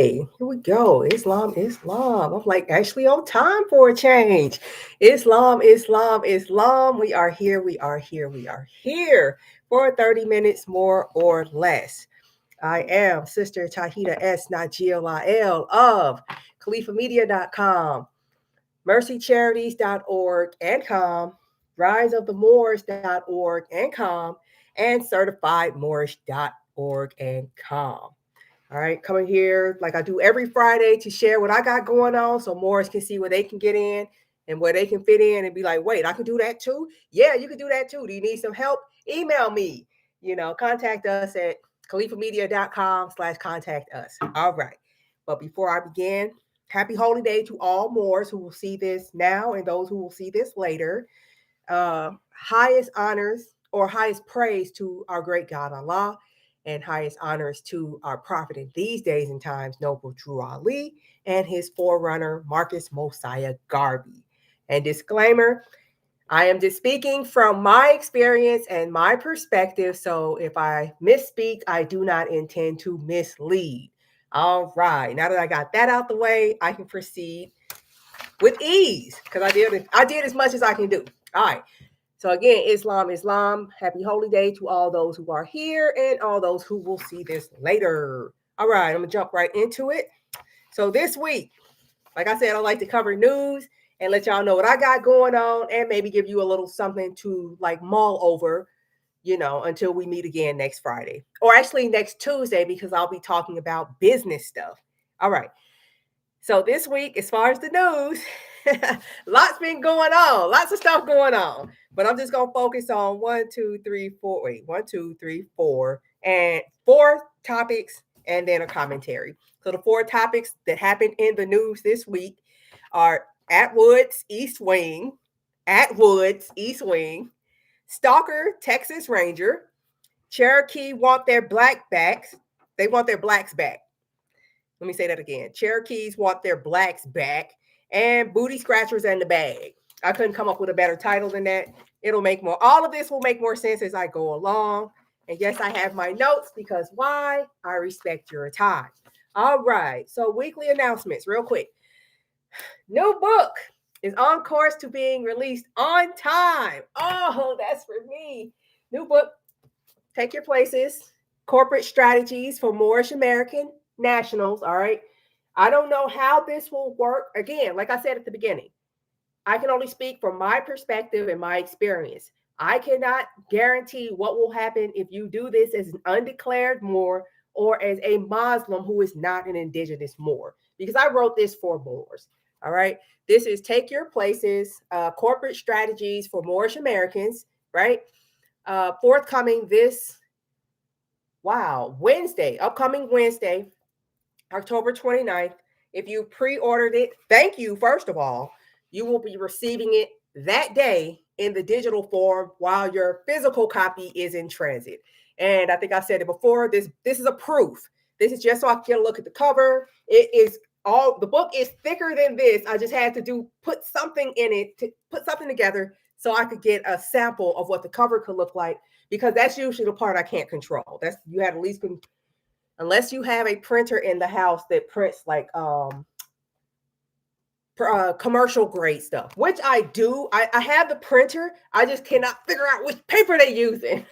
Here we go. Islam, Islam. I'm like actually on time for a change. Islam, Islam, Islam. We are here. We are here. We are here for 30 minutes more or less. I am Sister Tahita S. Najia Lael of CalifaMedia.com, mrcicharities.org and com, riseofthemoors.org and com, and certifiedmoorish.org and com. All right, coming here like I do every Friday to share what I got going on so Morris can see where they can get in and where they can fit in and be like, wait, I can do that too? Yeah, you can do that too. Do you need some help? Email me. Contact us at califamedia.com/contact us. All right. But before I begin, happy holy day to all Moors who will see this now and those who will see this later. Highest honors or highest praise to our great God Allah, and highest honors to our prophet in these days and times, Noble Drew Ali, and his forerunner, Marcus Mosiah Garvey. And disclaimer, I am just speaking from my experience and my perspective. So if I misspeak, I do not intend to mislead. All right. Now that I got that out the way, I can proceed with ease because I did as much as I can do. All right. So again, Islam, Islam. Happy holy day to all those who are here and all those who will see this later. All right, I'm gonna jump right into it. So this week, like I said, I like to cover news and let y'all know what I got going on and maybe give you a little something to like mull over, until we meet again next Friday. Or actually next Tuesday, because I'll be talking about business stuff. All right. So this week, as far as the news, lots been going on, lots of stuff going on. But I'm just gonna focus on and four topics and then a commentary. So the four topics that happened in the news this week are Atwood's East Wing, Stalker Texas Ranger, Cherokee want their black backs. They want their blacks back. Let me say that again. Cherokees want their blacks back, and booty scratchers and the bag. I couldn't come up with a better title than that. It'll make more. All of this will make more sense as I go along. And yes, I have my notes because why? I respect your time. All right. So weekly announcements, real quick. New book is on course to being released on time. Oh, that's for me. New book. Take your places. Corporate strategies for Moorish American nationals. All right. I don't know how this will work. Again, like I said at the beginning, I can only speak from my perspective and my experience. I cannot guarantee what will happen if you do this as an undeclared Moor or as a Muslim who is not an indigenous Moor, because I wrote this for Moors. All right. This is Take Your Places, corporate strategies for Moorish Americans, right? Forthcoming this, upcoming Wednesday, October 29th. If you pre-ordered it, thank you, first of all. You will be receiving it that day in the digital form while your physical copy is in transit. And I think I said it before, this is a proof. This is just so I can get a look at the cover. The book is thicker than this. I just had to put something in it, to put something together so I could get a sample of what the cover could look like, because that's usually the part I can't control. You have at least unless you have a printer in the house that prints like commercial grade stuff, which I do. I have the printer. I just cannot figure out which paper they're using.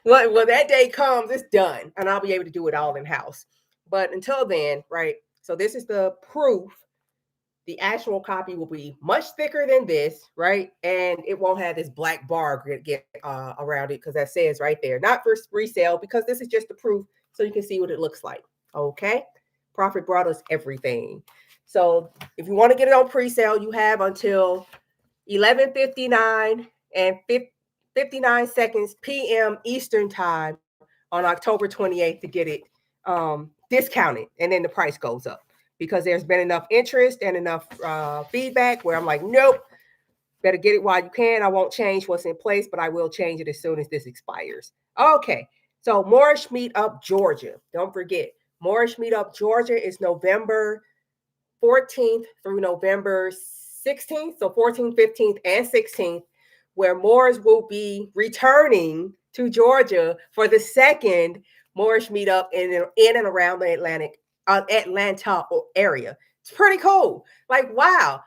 When that day comes, it's done, and I'll be able to do it all in house. But until then, right? So this is the proof. The actual copy will be much thicker than this, right? And it won't have this black bar get around it, because that says right there, not for resale, because this is just the proof so you can see what it looks like. Okay? Prophet brought us everything. So if you want to get it on pre-sale, you have until 11:59 and 59 seconds p.m. Eastern time on October 28th to get it discounted, and then the price goes up, because there's been enough interest and enough feedback where I'm like, nope, better get it while you can. I won't change what's in place, but I will change it as soon as this expires. Okay, so Moorish Meetup Georgia. Don't forget, Moorish Meetup Georgia is November 14th through November 16th, so 14th, 15th, and 16th, where Moors will be returning to Georgia for the second Moorish meetup in and around the Atlantic Atlanta area. It's pretty cool. Like, wow.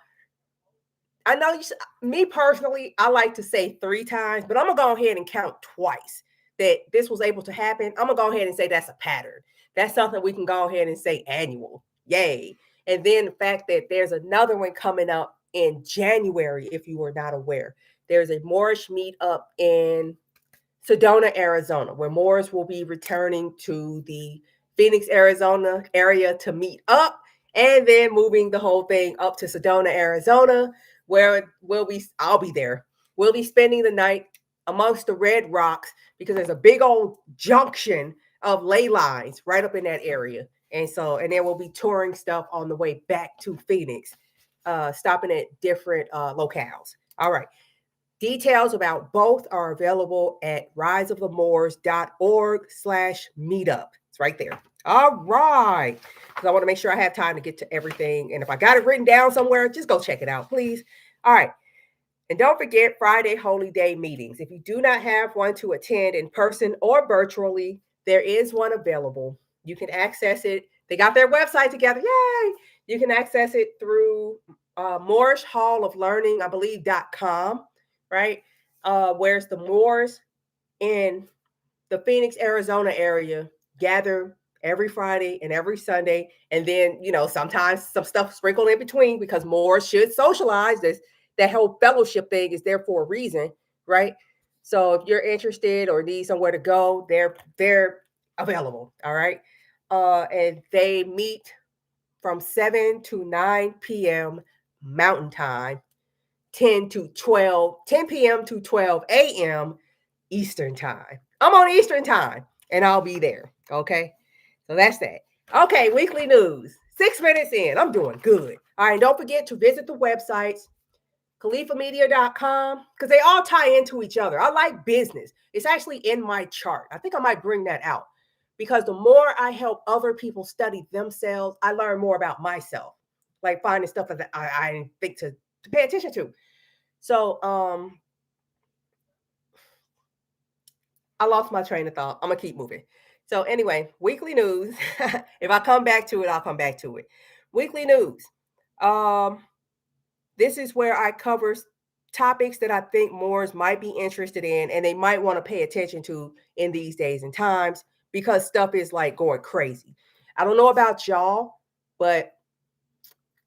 I know me personally, I like to say 3 times, but I'm gonna go ahead and count twice that this was able to happen. I'm gonna go ahead and say that's a pattern. That's something we can go ahead and say annual. Yay. And then the fact that there's another one coming up in January, if you were not aware. There's a Moorish meetup in Sedona, Arizona, where Moors will be returning to the Phoenix, Arizona area to meet up, and then moving the whole thing up to Sedona, Arizona, where I'll be there. We'll be spending the night amongst the red rocks because there's a big old junction of ley lines right up in that area. And then we'll be touring stuff on the way back to Phoenix, stopping at different locales. All right. Details about both are available at riseofthemoors.org/meetup. It's right there. All right. Because I want to make sure I have time to get to everything. And if I got it written down somewhere, just go check it out, please. All right. And don't forget Friday Holy Day meetings. If you do not have one to attend in person or virtually, there is one available. You can access it. They got their website together. Yay! You can access it through Moorish Hall of Learning, I believe, .com. Right? Where's the Moors in the Phoenix, Arizona area gather every Friday and every Sunday. And then, sometimes some stuff sprinkled in between because Moors should socialize. That whole fellowship thing is there for a reason, right? So if you're interested or need somewhere to go, they're available. All right. And they meet from 7 to 9 p.m. Mountain Time. 10 p.m. to 12 a.m. Eastern Time. I'm on Eastern Time and I'll be there. Okay. So that's that. Okay. Weekly news. 6 minutes in. I'm doing good. All right. Don't forget to visit the websites, CalifaMedia.com, because they all tie into each other. I like business. It's actually in my chart. I think I might bring that out because the more I help other people study themselves, I learn more about myself, like finding stuff that I think to pay attention to. So I lost my train of thought. I'm gonna keep moving. So anyway, weekly news. If I come back to it, I'll come back to it. Weekly news. This is where I cover topics that I think Moors might be interested in and they might want to pay attention to in these days and times because stuff is like going crazy. I don't know about y'all, but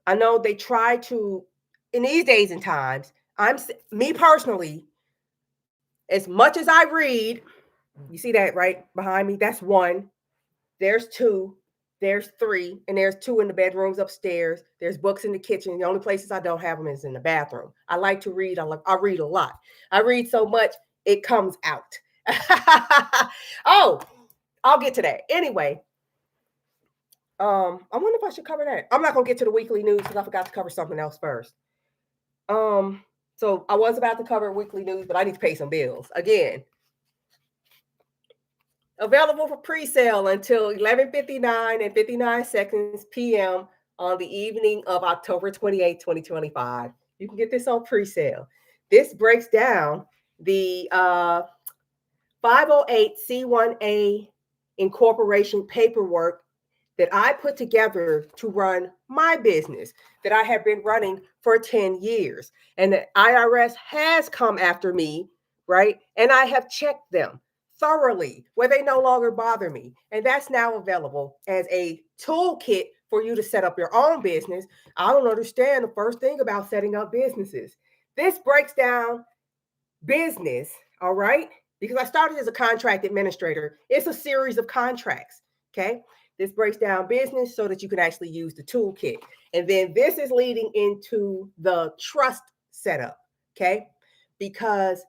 I know they try to, in these days and times, me personally, as much as I read, you see that right behind me? That's 1. There's 2. There's 3. And there's 2 in the bedrooms upstairs. There's books in the kitchen. The only places I don't have them is in the bathroom. I like to read. I read a lot. I read so much, it comes out. Oh, I'll get to that. Anyway, I wonder if I should cover that. I'm not going to get to the weekly news because I forgot to cover something else first. So I was about to cover weekly news, but I need to pay some bills. Again, available for pre-sale until 11:59 and 59 seconds p.m. on the evening of October 28, 2025. You can get this on pre-sale. This breaks down the 508c1a incorporation paperwork that I put together to run my business that I have been running for 10 years. And the IRS has come after me, right? And I have checked them thoroughly where they no longer bother me. And that's now available as a toolkit for you to set up your own business. I don't understand the first thing about setting up businesses. This breaks down business, all right? Because I started as a contract administrator. It's a series of contracts, okay? This breaks down business so that you can actually use the toolkit. And then this is leading into the trust setup, okay? Because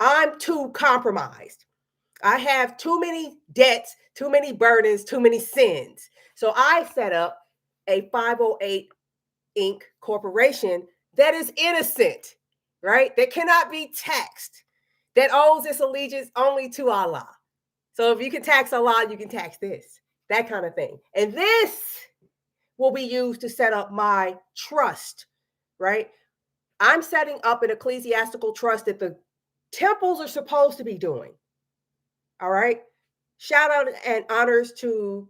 I'm too compromised. I have too many debts, too many burdens, too many sins. So I set up a 508 Inc. corporation that is innocent, right? That cannot be taxed, that owes its allegiance only to Allah. So if you can tax Allah, you can tax this, that kind of thing. And this will be used to set up my trust, right? I'm setting up an ecclesiastical trust that the temples are supposed to be doing. All right. Shout out and honors to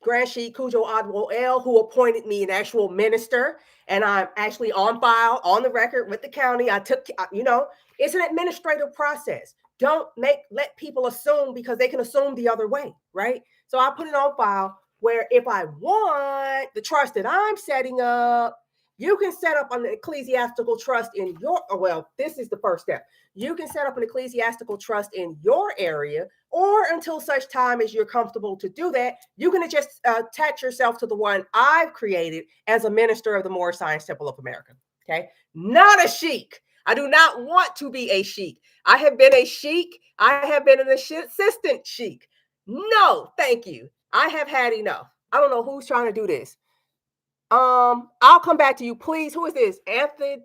Grand Sheik Cujo Adwo L, who appointed me an actual minister, and I'm actually on file, on the record with the county. I took, it's an administrative process. Don't let people assume, because they can assume the other way, right? So I put it on file where if I want the trust that I'm setting up, you can set up an ecclesiastical trust in your, well, this is the first step. You can set up an ecclesiastical trust in your area, or until such time as you're comfortable to do that, you can just attach yourself to the one I've created as a minister of the Moorish Science Temple of America. Okay, not a sheik. I do not want to be a sheik. I have been a sheik. I have been an assistant sheik. No, thank you. I have had enough. I don't know who's trying to do this. I'll come back to you, please. Who is this? Anthony,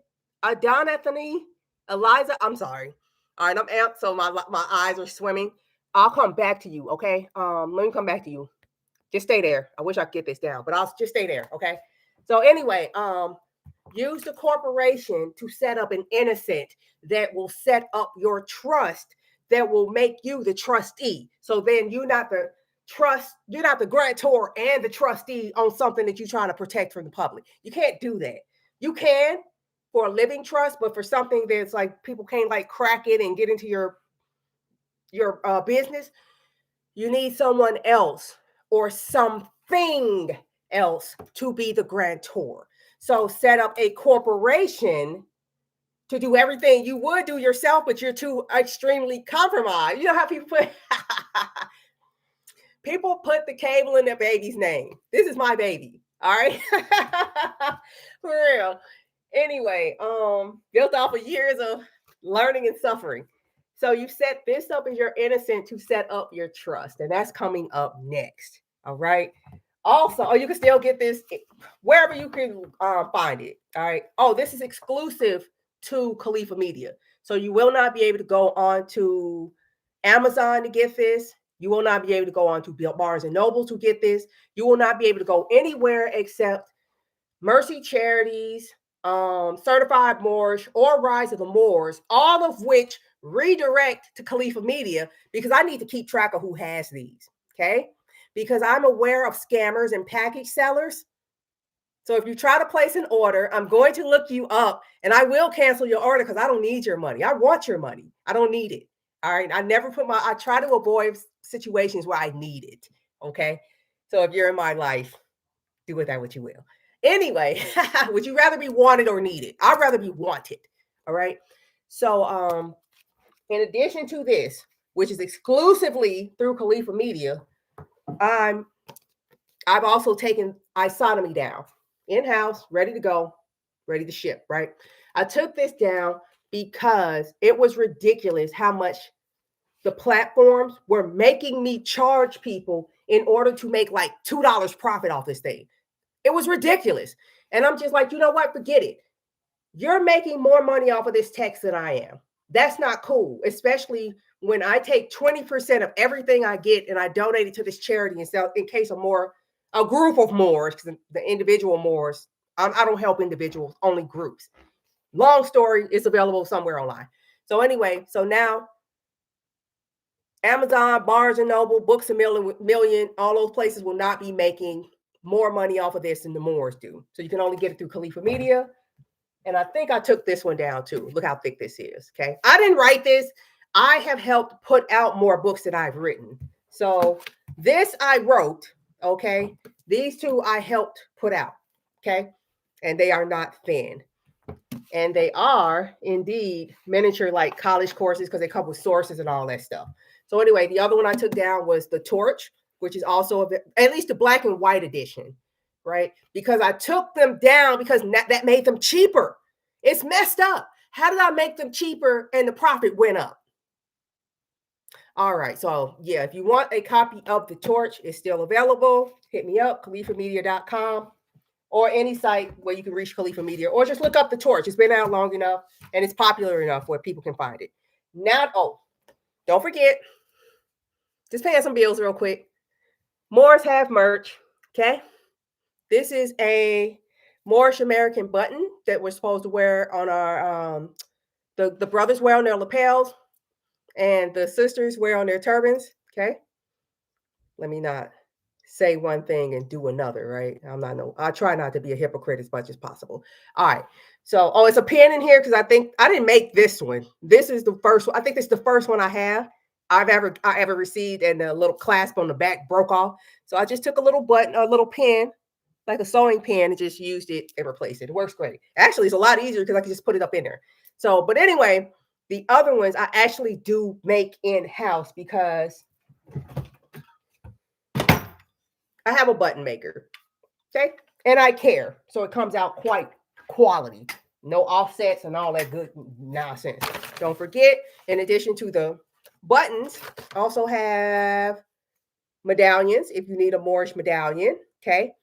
Eliza. I'm sorry. All right, I'm amped, so my eyes are swimming. I'll come back to you, okay? Let me come back to you. Just stay there. I wish I could get this down, but I'll just stay there, okay? So anyway, use the corporation to set up an innocent that will set up your trust, that will make you the trustee. So then you're not the grantor and the trustee on something that you're trying to protect from the public. You can't do that. You can for a living trust, but for something that's like people can't like crack it and get into your business, you need someone else or something else to be the grantor. So set up a corporation to do everything you would do yourself, but you're too extremely compromised. You know how people put the cable in their baby's name. This is my baby. All right. For real. Anyway, built off of years of learning and suffering. So you set this up as your innocent to set up your trust, and that's coming up next. All right. Also, you can still get this wherever you can find it. All right. Oh, this is exclusive to Califa Media. So you will not be able to go on to Amazon to get this. You will not be able to go on to Barnes and Noble to get this. You will not be able to go anywhere except Mercy Charities, Certified Moorish, or Rise of the Moors, all of which redirect to Califa Media, because I need to keep track of who has these, okay? Because I'm aware of scammers and package sellers. So if you try to place an order, I'm going to look you up, and I will cancel your order because I don't need your money. I want your money. I don't need it. All right. I try to avoid situations where I need it. Okay. So if you're in my life, do with that what you will. Anyway, would you rather be wanted or needed? I'd rather be wanted. All right. So in addition to this, which is exclusively through Califa Media, I've also taken isonomy down in-house, ready to go, ready to ship, right? I took this down because it was ridiculous how much the platforms were making me charge people in order to make like $2 profit off this thing. It was ridiculous. And I'm just like, you know what? Forget it. You're making more money off of this text than I am. That's not cool, especially when I take 20% of everything I get and I donate it to this charity and sell in case a group of Moors, because the individual Moors, I don't help individuals, only groups. Long story, it's available somewhere online. So anyway, so now Amazon, Barnes and Noble, Books a Million, all those places will not be making more money off of this than the Moors do. So you can only get it through Califa Media. And I think I took this one down too. Look how thick this is. Okay. I didn't write this. I have helped put out more books that I've written. So this I wrote. Okay. These two I helped put out. Okay. And they are not thin. And they are indeed miniature like college courses because they come with sources and all that stuff. So anyway, the other one I took down was The Torch, which is also at least the black and white edition, right? Because I took them down because that made them cheaper. It's messed up. How did I make them cheaper and the profit went up? All right. So yeah, if you want a copy of The Torch, it's still available. Hit me up, califamedia.com, or any site where you can reach Califa Media, or just look up The Torch. It's been out long enough and it's popular enough where people can find it. Now, don't forget, just paying some bills real quick. Moors have merch, okay? This is a Moorish American button that we're supposed to wear on our, the brothers wear on their lapels and the sisters wear on their turbans, okay? Let me not say one thing and do another, right? I try not to be a hypocrite as much as possible. All right. So, it's a pen in here because I think I didn't make this one. This is the first one. I think this is the first one I ever received, and the little clasp on the back broke off. So I just took a little pen, like a sewing pen, and just used it and replaced it. It works great. Actually, it's a lot easier because I can just put it up in there. So, but anyway, the other ones I actually do make in-house because I have a button maker. Okay. And I care. So it comes out quite quality. No offsets and all that good nonsense. Don't forget, in addition to the buttons, also have medallions if you need a Moorish medallion. Okay.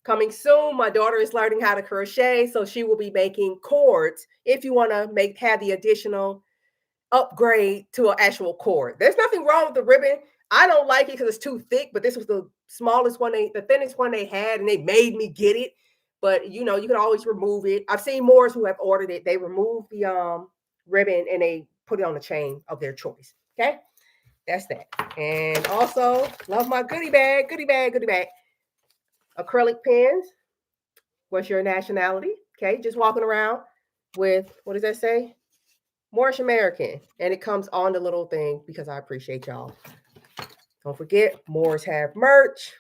Coming soon, my daughter is learning how to crochet, so she will be making cords if you want to have the additional upgrade to an actual cord. There's nothing wrong with the ribbon. I don't like it because it's too thick, but this was the smallest one, the thinnest one they had, and they made me get it. But you can always remove it. I've seen Moors who have ordered it. They remove the ribbon and they put it on the chain of their choice. Okay, that's that. And also, love my goodie bag. Acrylic pens. What's your nationality? Okay, just walking around with, what does that say? Moorish American. And it comes on the little thing because I appreciate y'all. Don't forget, Moors have merch.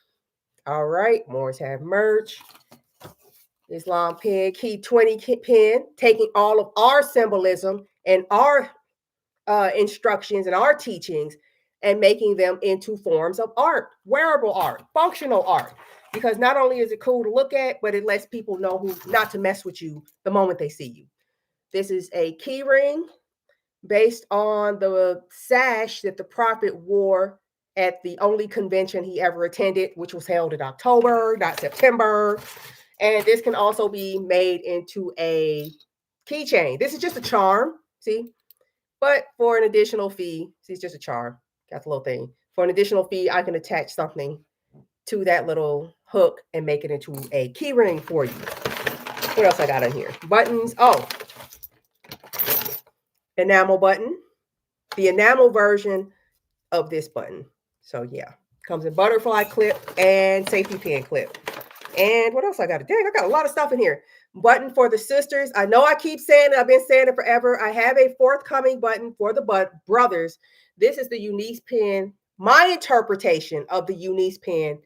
All right, Moors have merch. Islam pen, key 20 pen, taking all of our symbolism and our instructions and our teachings and making them into forms of art, wearable art, functional art. Because not only is it cool to look at, but it lets people know who not to mess with you the moment they see you. This is a key ring based on the sash that the Prophet wore at the only convention he ever attended, which was held in October, not September. And this can also be made into a keychain. This is just a charm, see? But for an additional fee, see, it's just a charm. Got the little thing. For an additional fee, I can attach something to that little hook and make it into a key ring for you. What else I got in here? Buttons. Oh, enamel button. The enamel version of this button. So yeah, comes in butterfly clip and safety pin clip. And what else I got? Dang, I got a lot of stuff in here. Button for the sisters. I know I keep saying it. I've been saying it forever. I have a forthcoming button for the brothers. This is the Eunice pin. My interpretation of the Eunice pin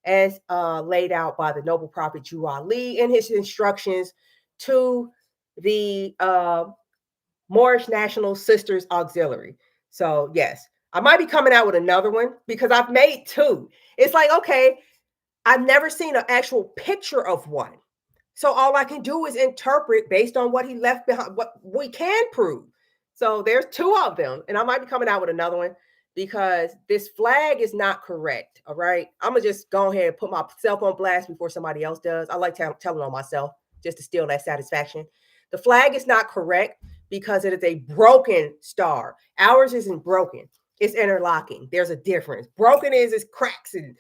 as laid out by the noble prophet Jew Ali in his instructions to the Moorish National Sisters Auxiliary. So yes, I might be coming out with another one because I've made two. It's like, okay, I've never seen an actual picture of one. So all I can do is interpret based on what he left behind, what we can prove. So there's two of them, and I might be coming out with another one because this flag is not correct. All right. I'm going to just go ahead and put myself on blast before somebody else does. I like telling on myself just to steal that satisfaction. The flag is not correct because it is a broken star. Ours isn't broken. It's interlocking. There's a difference. Broken is cracks and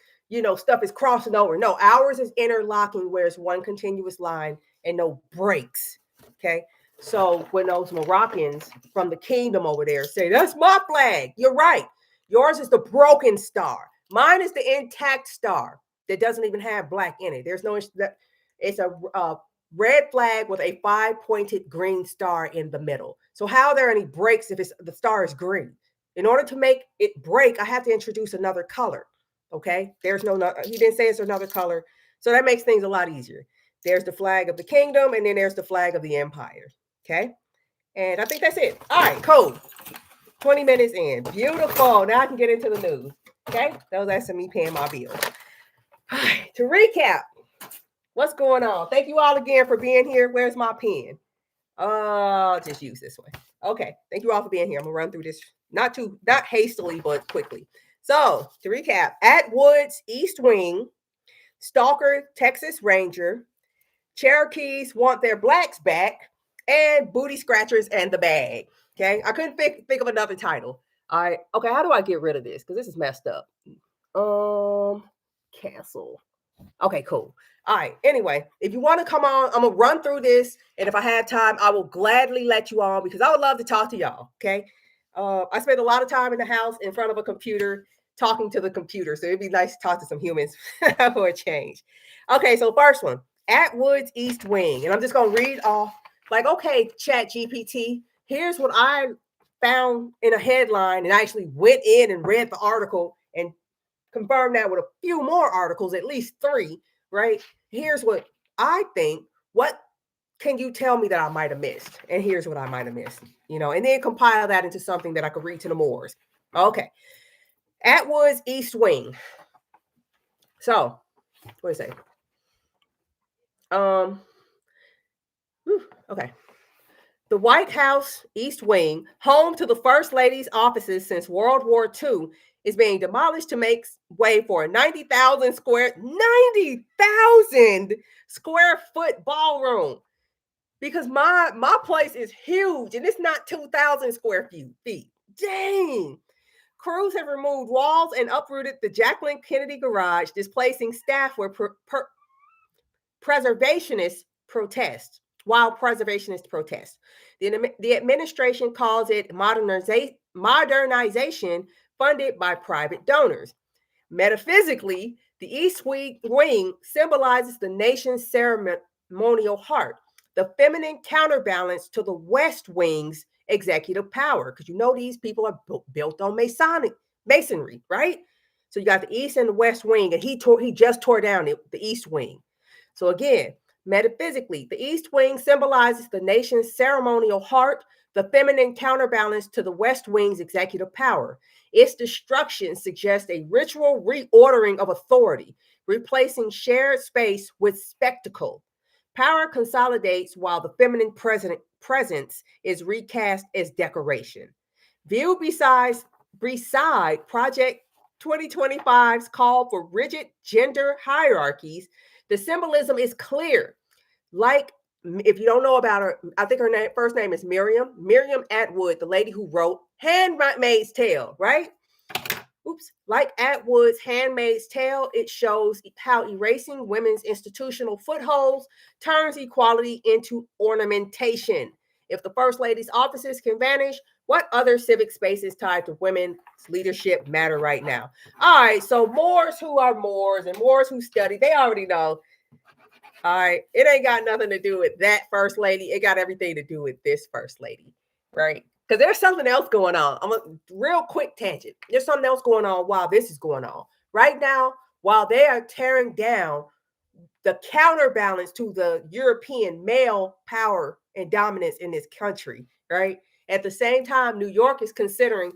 stuff is crossing over. No, ours is interlocking where it's one continuous line and no breaks. Okay. So when those Moroccans from the kingdom over there say, that's my flag, you're right. Yours is the broken star. Mine is the intact star that doesn't even have black in it. There's no, it's a red flag with a 5-pointed green star in the middle. So how are there any breaks if the star is green? In order to make it break, I have to introduce another color. Okay, there's he didn't say it's another color. So that makes things a lot easier. There's the flag of the kingdom, and then there's the flag of the empire. Okay, and I think that's it. All right, cool. 20 minutes in. Beautiful. Now I can get into the news. Okay, that's me paying my bills. All right, to recap, what's going on? Thank you all again for being here. Where's my pen? I'll just use this one. Okay, thank you all for being here. I'm gonna run through this not hastily, but quickly. So to recap, Atwood's East Wing, Stalker Texas Ranger, Cherokees want their blacks back, and Booty Scratchers and the Bag. Okay, I couldn't think of another title. All right, okay, how do I get rid of this? Because this is messed up. Cancel. Okay, cool. All right, anyway, if you want to come on, I'm going to run through this, and if I have time, I will gladly let you on because I would love to talk to y'all, okay? I spend a lot of time in the house in front of a computer talking to the computer. So it'd be nice to talk to some humans for a change. Okay, so first one, Atwood's East Wing. And I'm just going to read off, like, okay, Chat GPT, here's what I found in a headline, and I actually went in and read the article and confirmed that with a few more articles, at least 3, right? Here's what I think. What can you tell me that I might have missed? And here's what I might have missed, and then compile that into something that I could read to the Moors. Okay. Atwood's East Wing. So, what do you say? Okay. The White House East Wing, home to the First Lady's offices since World War II, is being demolished to make way for a 90,000 square foot ballroom. Because my place is huge and it's not 2,000 square feet. Dang. Crews have removed walls and uprooted the Jacqueline Kennedy garage, displacing staff where preservationists protest. While preservationists protest, the administration calls it modernization funded by private donors. Metaphysically, the East Wing symbolizes the nation's ceremonial heart, the feminine counterbalance to the West Wing's executive power. Because these people are built on masonry, right? So you got the East and the West Wing, and he just tore down the East Wing. So again, metaphysically, the East Wing symbolizes the nation's ceremonial heart, the feminine counterbalance to the West Wing's executive power. Its destruction suggests a ritual reordering of authority, replacing shared space with spectacle. Power consolidates while the feminine presence is recast as decoration. Viewed beside Project 2025's call for rigid gender hierarchies, the symbolism is clear. Like, if you don't know about her, I think her first name is Miriam Atwood, the lady who wrote Handmaid's Tale, right? Like Atwood's Handmaid's Tale, it shows how erasing women's institutional footholds turns equality into ornamentation. If the First Lady's offices can vanish, what other civic spaces tied to women's leadership matter right now? All right, so Moors who are Moors and Moors who study, they already know. All right, it ain't got nothing to do with that First Lady. It got everything to do with this First Lady, right? Because there's something else going on. I'm a real quick tangent. There's something else going on while this is going on. Right now, while they are tearing down the counterbalance to the European male power and dominance in this country, right? At the same time, New York is considering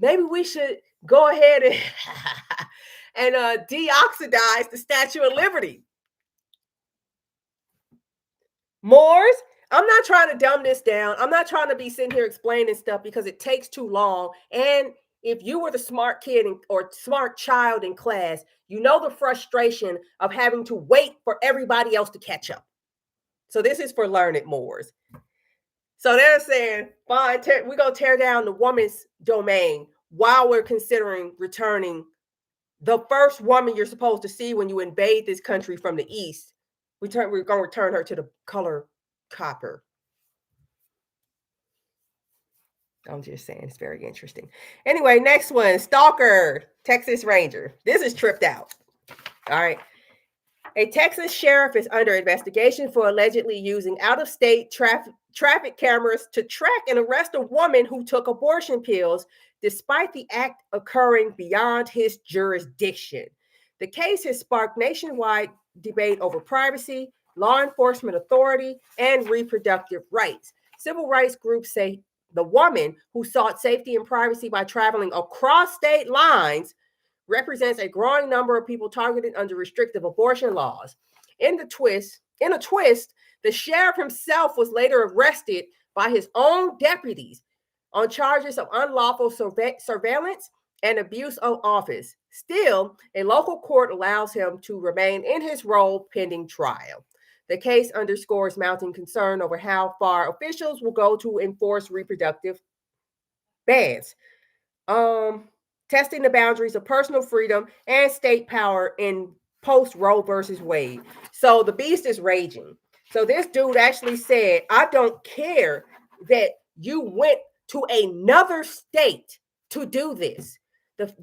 maybe we should go ahead and deoxidize the Statue of Liberty. Moors, I'm not trying to dumb this down. I'm not trying to be sitting here explaining stuff because it takes too long. And if you were the smart kid or smart child in class, you know the frustration of having to wait for everybody else to catch up. So this is for learned Moors. So they're saying, fine, we're going to tear down the woman's domain while we're considering returning the first woman you're supposed to see when you invade this country from the east. We're going to return her to the color copper. I'm just saying, it's very interesting. Anyway, next one, Stalker, Texas Ranger. This is tripped out. All right. A Texas sheriff is under investigation for allegedly using out-of-state traffic cameras to track and arrest a woman who took abortion pills, despite the act occurring beyond his jurisdiction. The case has sparked nationwide debate over privacy, law enforcement authority, and reproductive rights. Civil rights groups say the woman, who sought safety and privacy by traveling across state lines, represents a growing number of people targeted under restrictive abortion laws. In a twist, the sheriff himself was later arrested by his own deputies on charges of unlawful surveillance and abuse of office. Still, a local court allows him to remain in his role pending trial. The case underscores mounting concern over how far officials will go to enforce reproductive bans, testing the boundaries of personal freedom and state power in post-Roe versus Wade. So the beast is raging. So this dude actually said, I don't care that you went to another state to do this.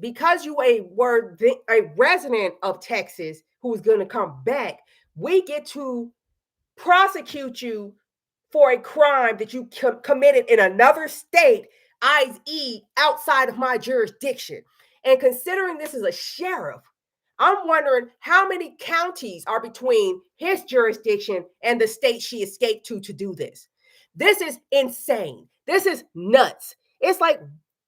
Because you were a resident of Texas who's going to come back, we get to prosecute you for a crime that you committed in another state, i.e., outside of my jurisdiction. And considering this is a sheriff, I'm wondering how many counties are between his jurisdiction and the state she escaped to do this. This is insane. This is nuts. It's like,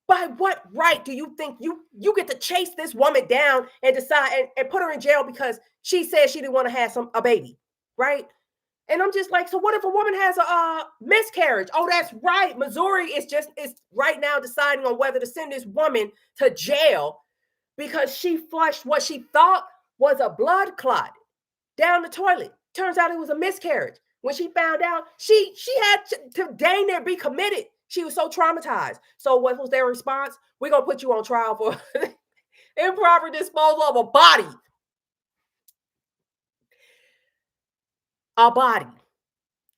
by what right do you think you get to chase this woman down and decide and put her in jail because she said she didn't want to have a baby, right? And I'm just like, so what if a woman has a miscarriage? Oh, that's right. Missouri is right now deciding on whether to send this woman to jail because she flushed what she thought was a blood clot down the toilet. Turns out it was a miscarriage. When she found out, she had to dang near be committed. She was so traumatized. So what was their response? We're going to put you on trial for improper disposal of a body. A body.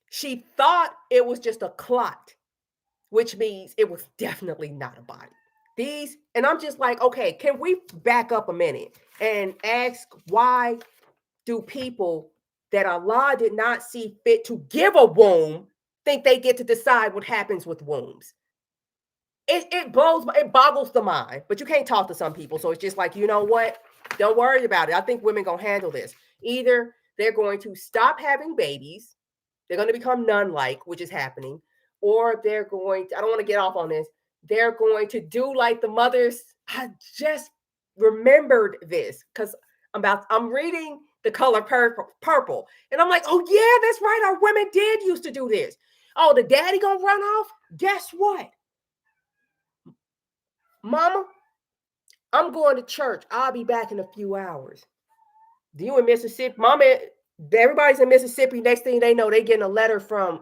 She thought it was just a clot, which means it was definitely not a body. And I'm just like, okay, can we back up a minute and ask, why do people that Allah did not see fit to give a womb think they get to decide what happens with wombs? It boggles the mind, but you can't talk to some people. So it's just like, you know what? Don't worry about it. I think women gonna handle this. Either they're going to stop having babies, they're going to become nun-like, which is happening, or they're going to, I don't want to get off on this, they're going to do like the mothers. I just remembered this because I'm reading The Color Purple, and I'm like, oh yeah, that's right, our women did used to do this. Oh, the daddy gonna run off? Guess what, mama, I'm going to church, I'll be back in a few hours. You in Mississippi, mama, everybody's in Mississippi. Next thing they know, they getting a letter from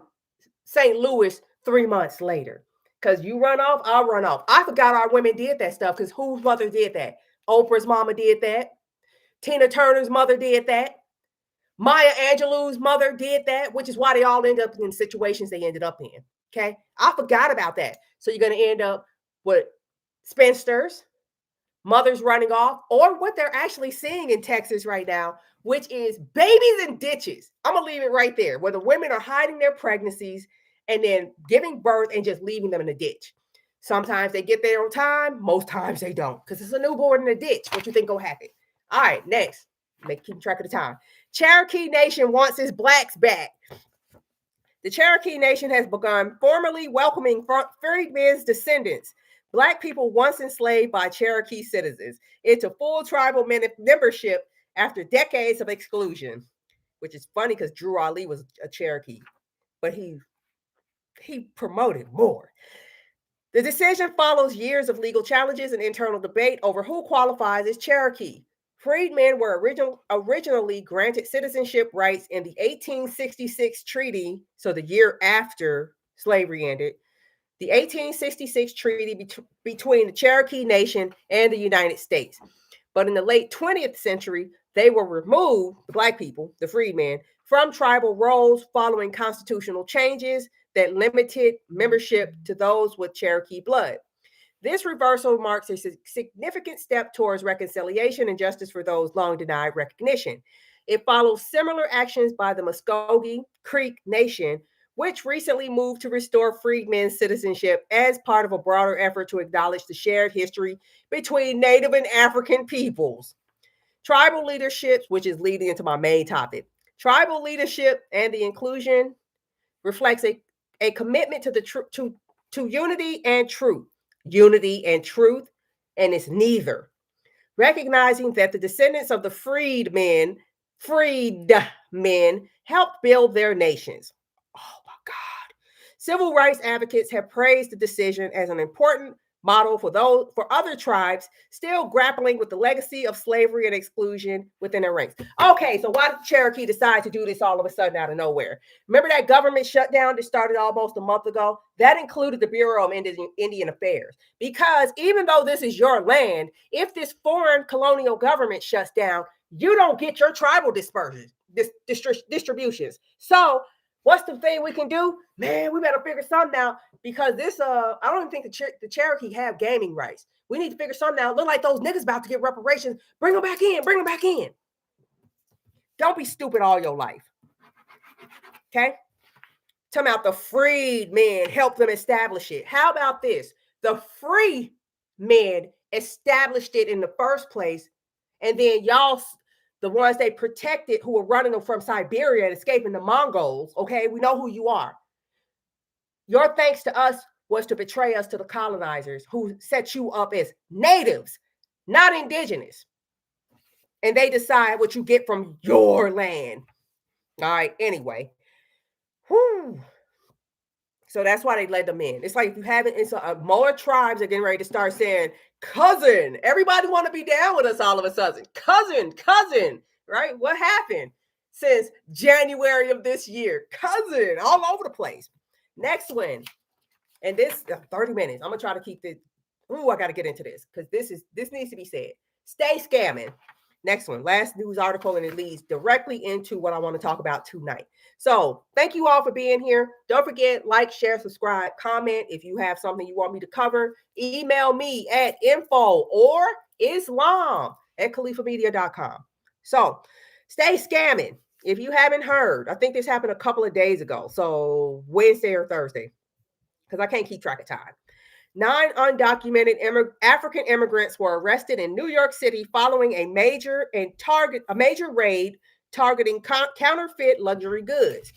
St. Louis 3 months later. Because you run off, I'll run off. I forgot our women did that stuff because whose mother did that? Oprah's mama did that. Tina Turner's mother did that. Maya Angelou's mother did that, which is why they all end up in situations they ended up in. Okay? I forgot about that. So you're going to end up with spinsters, mothers running off, or what they're actually seeing in Texas right now, which is babies in ditches. I'm going to leave it right there, where the women are hiding their pregnancies and then giving birth and just leaving them in a ditch. Sometimes they get there on time. Most times they don't, because it's a newborn in a ditch. What you think going to happen? All right, next. Keep track of the time. Cherokee Nation wants its blacks back. The Cherokee Nation has begun formally welcoming freedmen's descendants, Black people once enslaved by Cherokee citizens, into full tribal membership after decades of exclusion, which is funny because Drew Ali was a Cherokee, but he promoted more. The decision follows years of legal challenges and internal debate over who qualifies as Cherokee. Freedmen were originally granted citizenship rights in the 1866 treaty, so the year after slavery ended. The 1866 treaty between the Cherokee Nation and the United States. But in the late 20th century, they were removed, the Black people, the freedmen, from tribal roles following constitutional changes that limited membership to those with Cherokee blood. This reversal marks a significant step towards reconciliation and justice for those long denied recognition. It follows similar actions by the Muskogee Creek Nation, which recently moved to restore freedmen's citizenship as part of a broader effort to acknowledge the shared history between Native and African peoples. Tribal leadership, which is leading into my main topic, tribal leadership and the inclusion reflects a commitment to unity and truth. Unity and truth, and it's neither. Recognizing that the descendants of the freedmen helped build their nations. Oh my God. Civil rights advocates have praised the decision as an important model for other tribes still grappling with the legacy of slavery and exclusion within their ranks. Okay, so why did Cherokee decide to do this all of a sudden out of nowhere? Remember that government shutdown that started almost a month ago? That included the Bureau of Indian Affairs. Because even though this is your land, if this foreign colonial government shuts down, you don't get your tribal distributions. So What's the thing we can do? Man, we better figure something out because this, I don't even think the Cherokee have gaming rights. We need to figure something out. Look like those niggas about to get reparations. Bring them back in. Bring them back in. Don't be stupid all your life. Okay? Talking about the freed men help them establish it. How about this? The free men established it in the first place, and then y'all, the ones they protected who were running them from Siberia and escaping the Mongols, okay, we know who you are. Your thanks to us was to betray us to the colonizers who set you up as natives, not indigenous. And they decide what you get from your land. All right, anyway. Whew. So that's why they led them in. It's like if you haven't, it's more tribes are getting ready to start saying, cousin. Everybody want to be down with us all of a sudden. Cousin, right? What happened since January of this year? Cousin, all over the place. Next one. And this 30 minutes. I'm gonna try to keep this. Ooh, I gotta get into this because this needs to be said. Stay scamming. Next one, last news article, and it leads directly into what I want to talk about tonight. So thank you all for being here. Don't forget, like, share, subscribe, comment. If you have something you want me to cover, email me at info.islam@califamedia.com. So stay scamming. If you haven't heard, I think this happened a couple of days ago. So Wednesday or Thursday, because I can't keep track of time. 9 undocumented African immigrants were arrested in New York City following a major raid targeting counterfeit luxury goods.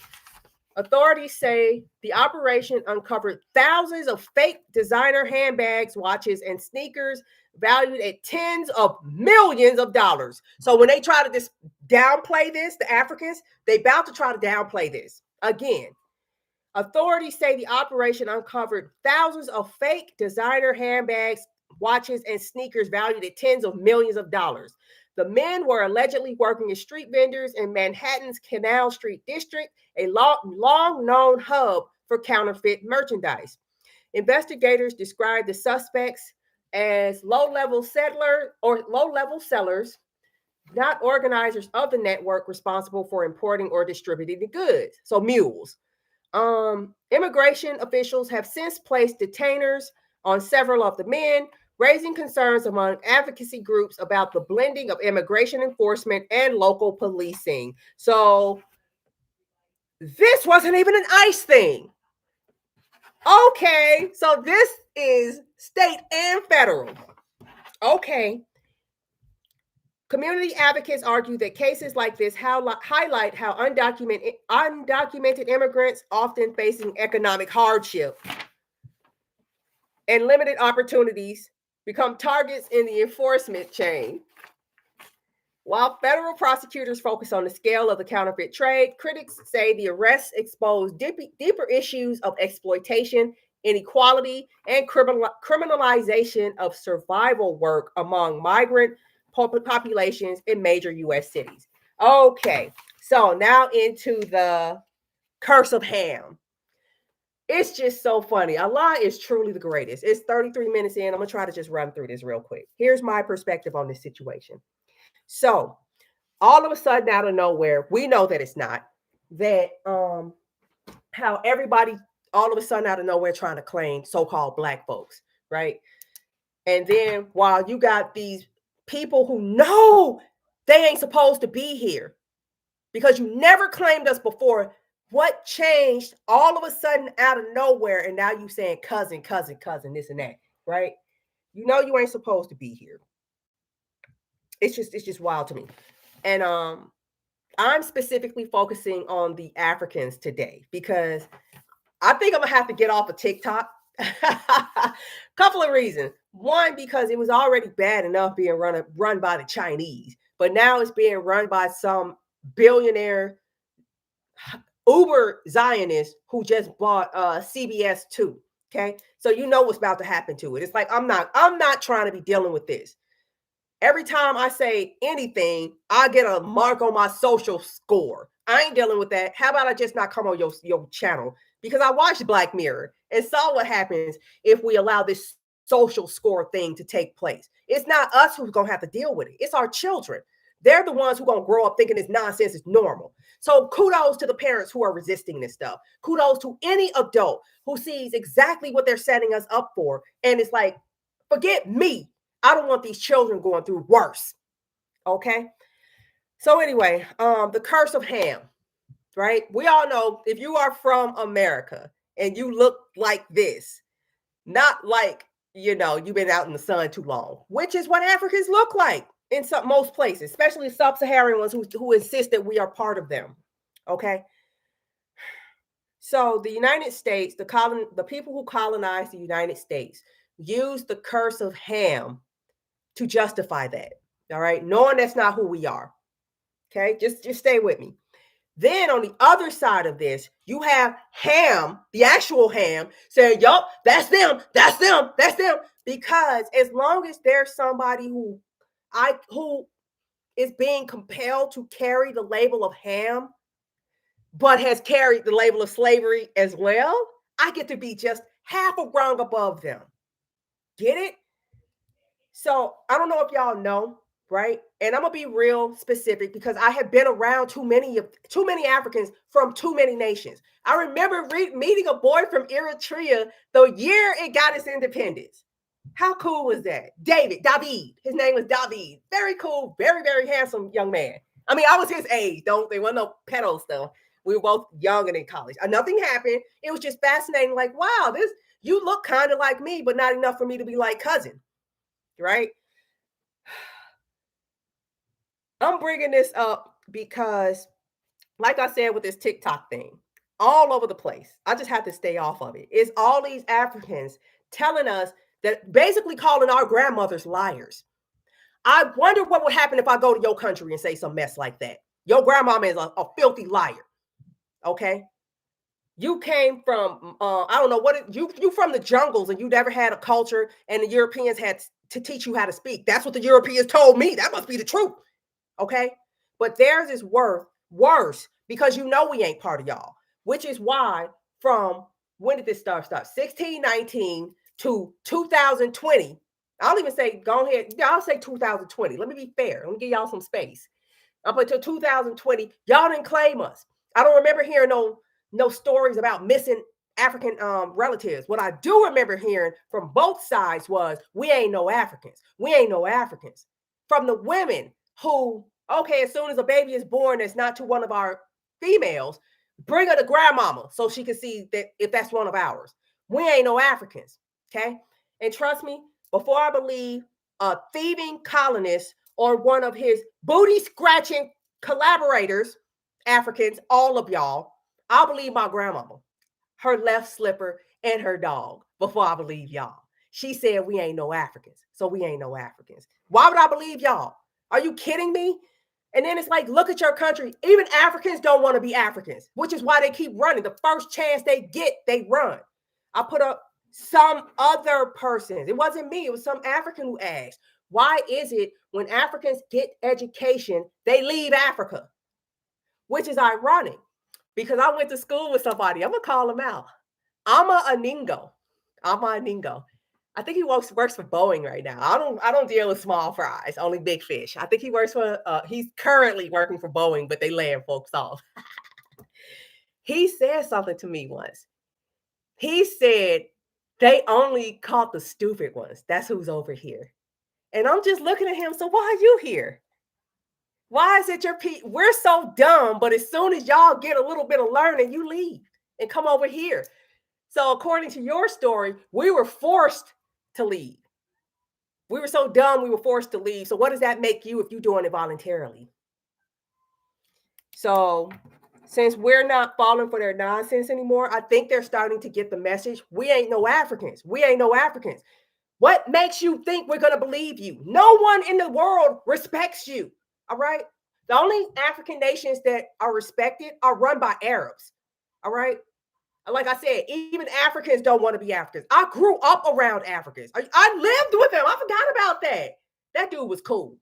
Authorities say the operation uncovered thousands of fake designer handbags, watches, and sneakers valued at tens of millions of dollars. So when they try to downplay this, the Africans, they about to try to downplay this again. Authorities say the operation uncovered thousands of fake designer handbags, watches, and sneakers valued at tens of millions of dollars. The men were allegedly working as street vendors in Manhattan's Canal Street district, a long-known hub for counterfeit merchandise. Investigators described the suspects as low-level sellers, not organizers of the network responsible for importing or distributing the goods. So mules. Immigration officials have since placed detainers on several of the men, raising concerns among advocacy groups about the blending of immigration enforcement and local policing. So this wasn't even an ICE thing. Okay, so this is state and federal. Okay. Community advocates argue that cases like this highlight how undocumented immigrants often facing economic hardship and limited opportunities become targets in the enforcement chain. While federal prosecutors focus on the scale of the counterfeit trade, critics say the arrests expose deeper issues of exploitation, inequality, and criminalization of survival work among migrant populations in major U.S. cities. Okay, so now into the curse of Ham. It's just so funny. Allah is truly the greatest. It's 33 minutes in. I'm going to try to just run through this real quick. Here's my perspective on this situation. So all of a sudden, out of nowhere, we know that it's not, that how everybody all of a sudden out of nowhere trying to claim so-called Black folks, right? And then while you got these people who know they ain't supposed to be here because you never claimed us before, what changed all of a sudden out of nowhere? And now you saying cousin, this and that, right? You know you ain't supposed to be here. It's just wild to me. And I'm specifically focusing on the Africans today because I think I'm gonna have to get off of TikTok. Couple of reasons. One, because it was already bad enough being run by the Chinese, but now it's being run by some billionaire uber Zionist who just bought CBS 2. Okay, so you know what's about to happen to it. It's like I'm not trying to be dealing with this. Every time I say anything, I get a mark on my social score. I ain't dealing with that. How about I just not come on your channel? Because I watched Black Mirror and saw what happens if we allow this social score thing to take place. It's not us who's going to have to deal with it. It's our children. They're the ones who are going to grow up thinking this nonsense is normal. So kudos to the parents who are resisting this stuff. Kudos to any adult who sees exactly what they're setting us up for. And it's like, forget me. I don't want these children going through worse. Okay. So anyway, the curse of Ham, right? We all know if you are from America and you look like this, not like, you've been out in the sun too long, which is what Africans look like in most places, especially sub-Saharan ones who insist that we are part of them. Okay. So the United States, the people who colonized the United States used the curse of Ham to justify that. All right. Knowing that's not who we are. Okay. Just stay with me. Then on the other side of this, you have Ham, the actual Ham, saying, yup, that's them, that's them, that's them. Because as long as there's somebody who is being compelled to carry the label of Ham, but has carried the label of slavery as well, I get to be just half a rung above them. Get it? So I don't know if y'all know, right? And I'm gonna be real specific because I have been around too many Africans from too many nations. I remember meeting a boy from Eritrea the year it got its independence. How cool was that? David. His name was David. Very cool, very, very handsome young man. I mean, I was his age. There wasn't no pedo stuff. We were both young and in college. Nothing happened. It was just fascinating. Like, wow, you look kind of like me, but not enough for me to be like cousin, right? I'm bringing this up because, like I said, with this TikTok thing, all over the place, I just have to stay off of it. It's all these Africans telling us that, basically calling our grandmothers liars. I wonder what would happen if I go to your country and say some mess like that. Your grandmama is a filthy liar. Okay. You came from, I don't know you from the jungles and you never had a culture and the Europeans had to teach you how to speak. That's what the Europeans told me. That must be the truth. Okay. But theirs is worse because we ain't part of y'all, which is why from when did this stuff start? 1619 to 2020. I'll even say, go ahead. I'll say 2020. Let me be fair. Let me give y'all some space. Up until 2020, y'all didn't claim us. I don't remember hearing no stories about missing African relatives. What I do remember hearing from both sides was, we ain't no Africans. We ain't no Africans. From the women who, okay, as soon as a baby is born that's not to one of our females, bring her to grandmama so she can see that if that's one of ours. We ain't no Africans, okay? And trust me, before I believe a thieving colonist or one of his booty-scratching collaborators, Africans, all of y'all, I'll believe my grandmama, her left slipper, and her dog before I believe y'all. She said we ain't no Africans, so we ain't no Africans. Why would I believe y'all? Are you kidding me? And then it's like, look at your country. Even Africans don't want to be Africans, which is why they keep running. The first chance they get, they run. I put up some other person. It wasn't me. It was some African who asked, why is it when Africans get education, they leave Africa? Which is ironic because I went to school with somebody. I'm going to call him out. Ama Aningo. I think he works for Boeing right now. I don't deal with small fries, only big fish. I think he works for, he's currently working for Boeing, but they laying folks off. He said something to me once. He said, they only caught the stupid ones. That's who's over here. And I'm just looking at him. So why are you here? Why is it we're so dumb, but as soon as y'all get a little bit of learning, you leave and come over here. So according to your story, we were forced to leave. We were so dumb, we were forced to leave. So what does that make you if you're doing it voluntarily? So since we're not falling for their nonsense anymore, I think they're starting to get the message. We ain't no Africans. We ain't no Africans. What makes you think we're going to believe you? No one in the world respects you. All right. The only African nations that are respected are run by Arabs. All right. Like I said, even Africans don't want to be Africans. I grew up around Africans. I lived with them. I forgot about that. That dude was cool.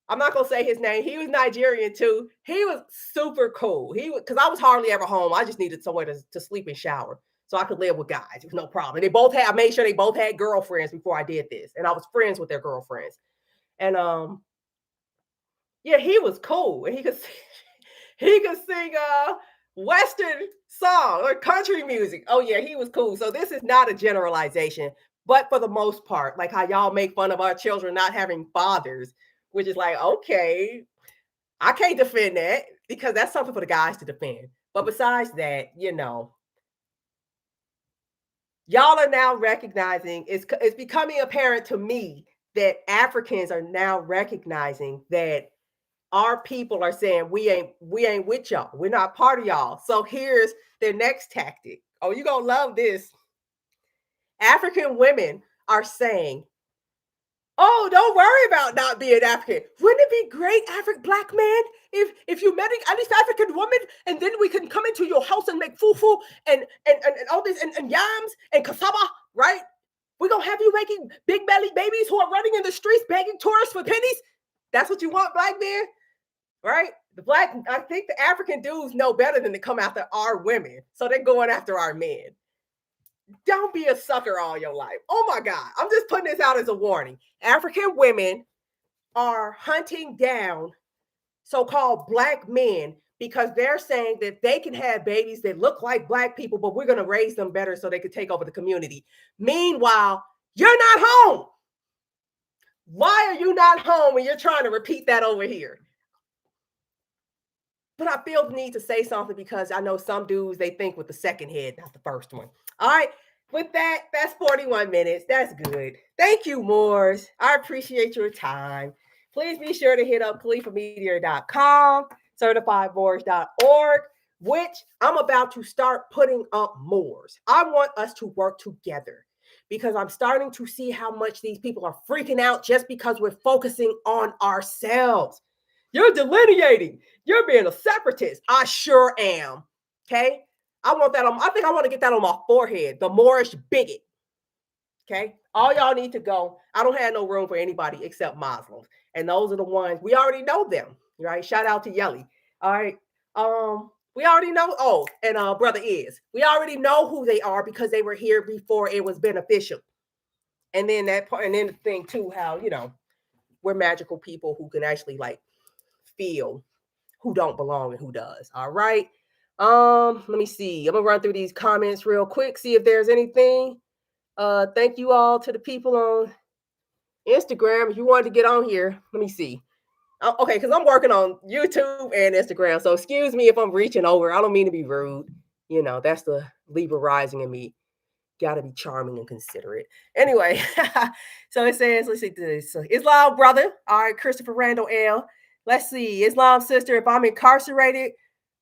I'm not going to say his name. He was Nigerian too. He was super cool. Because I was hardly ever home. I just needed somewhere to sleep and shower so I could live with guys. It was no problem. I made sure they both had girlfriends before I did this. And I was friends with their girlfriends. And Yeah, he was cool, and he could sing Western song or country music. Oh yeah, he was cool. So this is not a generalization, but for the most part, like how y'all make fun of our children not having fathers, which is like, okay, I can't defend that because that's something for the guys to defend. But besides that, y'all are now recognizing it's becoming apparent to me that Africans are now recognizing that our people are saying we ain't with y'all. We're not part of y'all. So here's their next tactic. Oh, you're gonna love this. African women are saying, oh, don't worry about not being African. Wouldn't it be great, African black man, if you met at least African woman, and then we can come into your house and make fufu and all this and yams and cassava, right? We're gonna have you making big belly babies who are running in the streets begging tourists for pennies. That's what you want, black man, right? I think the African dudes know better than to come after our women, so they're going after our men. Don't be a sucker all your life. Oh my God. I'm just putting this out as a warning. African women are hunting down so-called black men because they're saying that they can have babies that look like black people, but we're going to raise them better so they could take over the community. Meanwhile, you're not home. Why are you not home when you're trying to repeat that over here? But I feel the need to say something because I know some dudes, they think with the second head, not the first one. All right. With that, that's 41 minutes. That's good. Thank you, Moors. I appreciate your time. Please be sure to hit up CalifaMedia.com, CertifiedMoors.org, which I'm about to start putting up Moors. I want us to work together because I'm starting to see how much these people are freaking out just because we're focusing on ourselves. You're delineating. You're being a separatist. I sure am. Okay. I think I want to get that on my forehead. The Moorish bigot. Okay. All y'all need to go. I don't have no room for anybody except Muslims. And those are the ones we already know them. Right. Shout out to Yelly. All right. We already know. Oh, and brother is. We already know who they are because they were here before it was beneficial. And then that part, and then the thing too, how we're magical people who can actually like feel who don't belong and who does. All right. Let me see. I'm gonna run through these comments real quick, see if there's anything. Thank you all to the people on Instagram. If you wanted to get on here, let me see. Okay, because I'm working on YouTube and Instagram. So excuse me if I'm reaching over. I don't mean to be rude. That's the Libra rising in me. Gotta be charming and considerate. Anyway, so it says, let's see this. Islam brother. All right, Christopher Randall L. Let's see. Islam sister, if I'm incarcerated,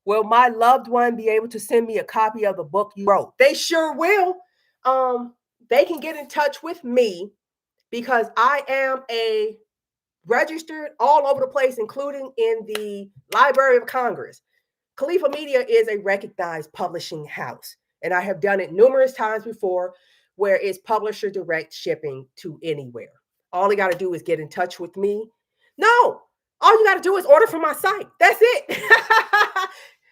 will my loved one be able to send me a copy of the book you wrote? They sure will. They can get in touch with me because I am a registered all over the place, including in the Library of Congress. Califa Media is a recognized publishing house, and I have done it numerous times before where it's publisher direct shipping to anywhere. All you got to do is get in touch with me. No, all you got to do is order from my site. That's it.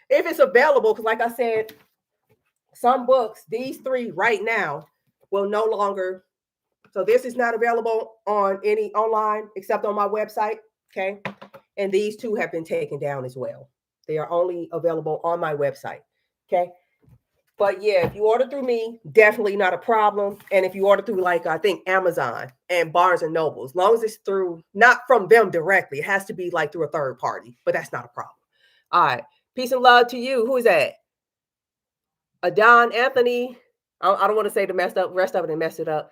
If it's available, because like I said, some books, these 3 right now, will no longer. So this is not available on any online except on my website. Okay. And these 2 have been taken down as well. They are only available on my website. Okay. But yeah, if you order through me, definitely not a problem. And if you order through, like, I think Amazon and Barnes and Noble, as long as it's through, not from them directly, it has to be like through a third party, but that's not a problem. All right. Peace and love to you. Who is that? Adon Anthony. I don't want to say the rest of it and mess it up.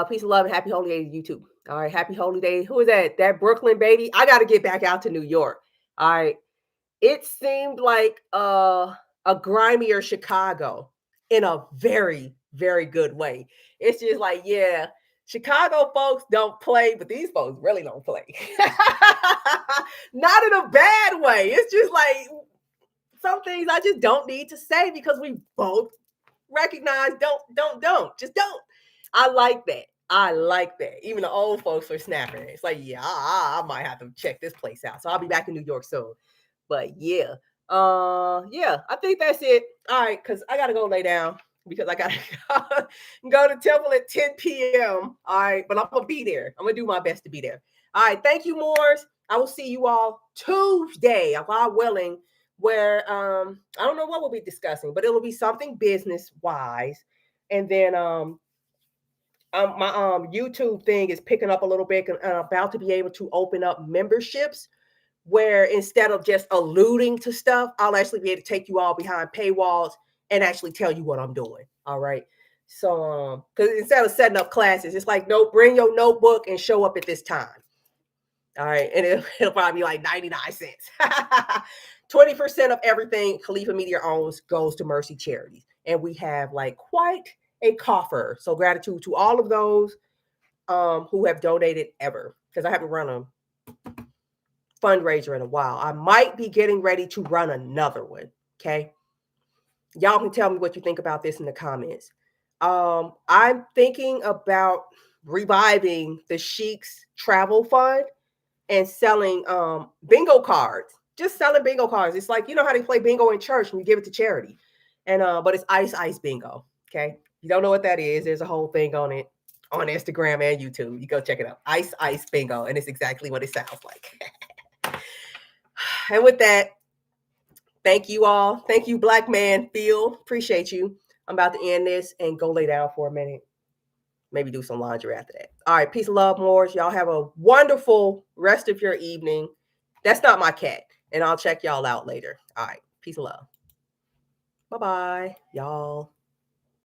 Peace and love and happy holy day to YouTube. All right. Happy holy day. Who is that? That Brooklyn baby. I got to get back out to New York. All right. It seemed like a grimier Chicago in a very, very good way. It's just like, yeah, Chicago folks don't play, but these folks really don't play. Not in a bad way. It's just like some things I just don't need to say because we both recognize just don't. I like that. I like that. Even the old folks are snapping. It's like, yeah, I might have to check this place out. So I'll be back in New York soon. But yeah, I think that's it. All right, because I gotta go lay down because I gotta go to temple at 10 p.m. All right, but I'm gonna be there. I'm gonna do my best to be there. All right, thank you, Moors. I will see you all Tuesday, God willing, where I don't know what we'll be discussing, but it'll be something business wise. And then my YouTube thing is picking up a little bit, and I'm about to be able to open up memberships where instead of just alluding to stuff, I'll actually be able to take you all behind paywalls and actually tell you what I'm doing. All right. So because instead of setting up classes, it's like, no, bring your notebook and show up at this time. All right. And it'll probably be like 99 cents. 20% of everything Califa Media owns goes to Mercy Charities. And we have like quite a coffer. So gratitude to all of those who have donated ever, because I haven't run a fundraiser in a while. I might be getting ready to run another one. Okay. Y'all can tell me what you think about this in the comments. I'm thinking about reviving the Sheik's travel fund and selling bingo cards. Just selling bingo cards. It's like, you know how they play bingo in church and you give it to charity. And but it's ice bingo. Okay. You don't know what that is. There's a whole thing on it on Instagram and YouTube. You go check it out. Ice bingo. And it's exactly what it sounds like. And with that, thank you all. Thank you, Black Man Phil. Appreciate you. I'm about to end this and go lay down for a minute. Maybe do some laundry after that. All right. Peace and love, Moors. Y'all have a wonderful rest of your evening. That's not my cat. And I'll check y'all out later. All right. Peace and love. Bye-bye, y'all.